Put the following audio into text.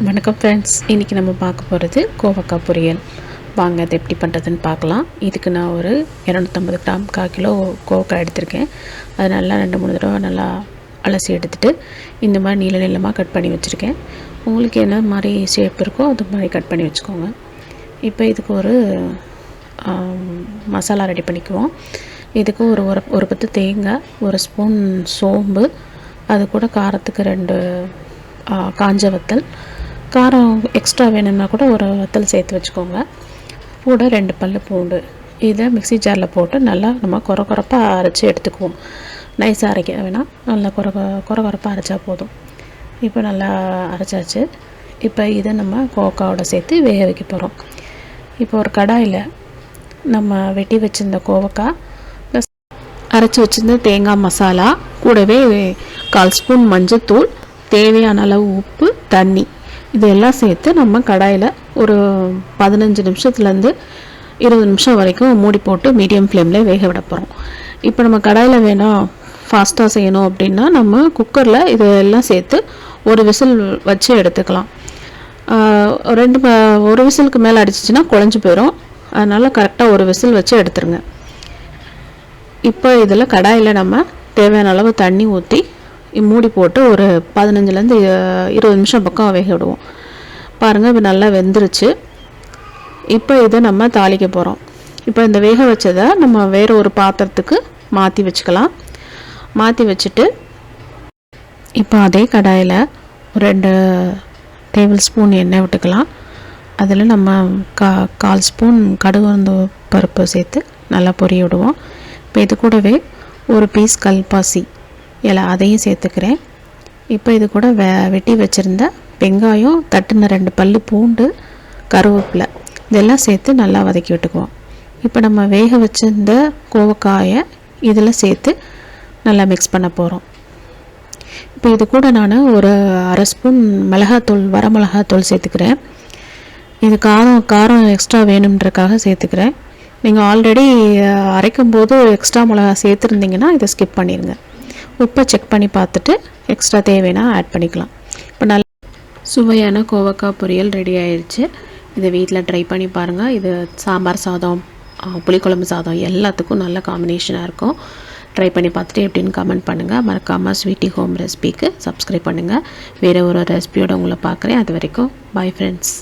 வணக்கம் ஃப்ரெண்ட்ஸ், இன்றைக்கி நம்ம பார்க்க போகிறது கோவக்காய் பொரியல். வாங்க அது எப்படி பண்ணுறதுன்னு பார்க்கலாம். இதுக்கு நான் ஒரு 250 கிராம் 1/4 கிலோ கோவக்காய் எடுத்திருக்கேன். அது நல்லா 2-3 தடவை நல்லா அலசி எடுத்துகிட்டு இந்த மாதிரி நீள நீளமாக கட் பண்ணி வச்சுருக்கேன். உங்களுக்கு என்ன மாதிரி ஷேப் இருக்கோ அது மாதிரி கட் பண்ணி வச்சுக்கோங்க. இப்போ இதுக்கு ஒரு மசாலா ரெடி பண்ணிக்குவோம். இதுக்கு ஒரு பத்து தேங்காய், ஒரு ஸ்பூன் சோம்பு, அது கூட காரத்துக்கு 2 காஞ்ச வத்தல், காரம் எக்ஸ்ட்ரா வேணும்னா கூட ஒரு வத்தல் சேர்த்து வச்சுக்கோங்க. கூட 2 பல்லு பூண்டு. இதை மிக்ஸி ஜாரில் போட்டு நல்லா நம்ம கொரப்பாக அரைச்சி எடுத்துக்குவோம். நைஸாக அரைக்க வேணாம், நல்லா கொரப்பாக அரைச்சா போதும். இப்போ நல்லா அரைச்சாச்சு. இப்போ இதை நம்ம கோவக்காவோட சேர்த்து வேக வைக்க போகிறோம். இப்போ ஒரு கடாயில் நம்ம வெட்டி வச்சுருந்த கோவக்காய் ப்ளஸ் அரைச்சி வச்சுருந்த தேங்காய் மசாலா, கூடவே 1/4 ஸ்பூன் மஞ்சத்தூள், தேவையான அளவு உப்பு, தண்ணி, இதெல்லாம் சேர்த்து நம்ம கடாயில் ஒரு 15 நிமிஷத்துலேருந்து 20 நிமிஷம் வரைக்கும் மூடி போட்டு மீடியம் ஃப்ளேமில் வேக விட போகிறோம். இப்போ நம்ம கடாயில் வேணால் ஃபாஸ்ட்டாக செய்யணும் அப்படின்னா நம்ம குக்கரில் இதெல்லாம் சேர்த்து ஒரு விசில் வச்சு எடுத்துக்கலாம். ஒரு விசிலுக்கு மேலே அடிச்சிச்சின்னா குழஞ்சி போயிடும். அதனால் கரெக்டாக ஒரு விசில் வச்சு எடுத்துருங்க. இப்போ இதில் கடாயில் நம்ம தேவையான அளவு தண்ணி ஊற்றி மூடி போட்டு ஒரு 15லேருந்து 20 நிமிஷம் பக்கம் வேக விடுவோம். பாருங்கள், இப்போ நல்லா வெந்துருச்சு. இப்போ இதை நம்ம தாளிக்க போகிறோம். இப்போ இந்த வேக வச்சதை நம்ம வேறு ஒரு பாத்திரத்துக்கு மாற்றி வச்சுக்கலாம். மாற்றி வச்சுட்டு இப்போ அதே கடாயில் ஒரு 2 டேபிள் ஸ்பூன் எண்ணெய் விட்டுக்கலாம். அதில் நம்ம 1/4 ஸ்பூன் கடுகு பருப்பு சேர்த்து நல்லா பொரிய விடுவோம். இப்போ இது கூடவே ஒரு பீஸ் கல்பாசி இலை அதையும் சேர்த்துக்கிறேன். இப்போ இது கூட வெட்டி வச்சுருந்த வெங்காயம், தட்டின 2 பல்லு பூண்டு, கருவேப்பிலை, இதெல்லாம் சேர்த்து நல்லா வதக்கி விட்டுக்குவோம். இப்போ நம்ம வேக வச்சிருந்த கோவக்காயை இதில் சேர்த்து நல்லா மிக்ஸ் பண்ண போகிறோம். இப்போ இது கூட நான் ஒரு 1/2 ஸ்பூன் மிளகாத்தூள், வரமிளகாத்தூள் சேர்த்துக்கிறேன். இது காரம் எக்ஸ்ட்ரா வேணுன்றக்காக சேர்த்துக்கிறேன். நீங்கள் ஆல்ரெடி அரைக்கும் போது எக்ஸ்ட்ரா மிளகா சேர்த்துருந்தீங்கன்னா இதை ஸ்கிப் பண்ணிடுங்க. உப்பை செக் பண்ணி பார்த்துட்டு எக்ஸ்ட்ரா தேவைன்னா ஆட் பண்ணிக்கலாம். இப்போ நல்ல சுவையான கோவக்காய் பொரியல் ரெடி ஆயிடுச்சு. இதை வீட்டில் ட்ரை பண்ணி பாருங்கள். இது சாம்பார் சாதம், புளிக்குழம்பு சாதம் எல்லாத்துக்கும் நல்ல காம்பினேஷனாக இருக்கும். ட்ரை பண்ணி பார்த்துட்டு எப்படின்னு கமெண்ட் பண்ணுங்கள். மறக்காமல் ஸ்வீட்டி ஹோம் ரெசிபிக்கு சப்ஸ்கிரைப் பண்ணுங்கள். வேறு ஒரு ரெசிபியோடு உங்களை பார்க்குறேன். அது வரைக்கும் பாய் ஃப்ரெண்ட்ஸ்.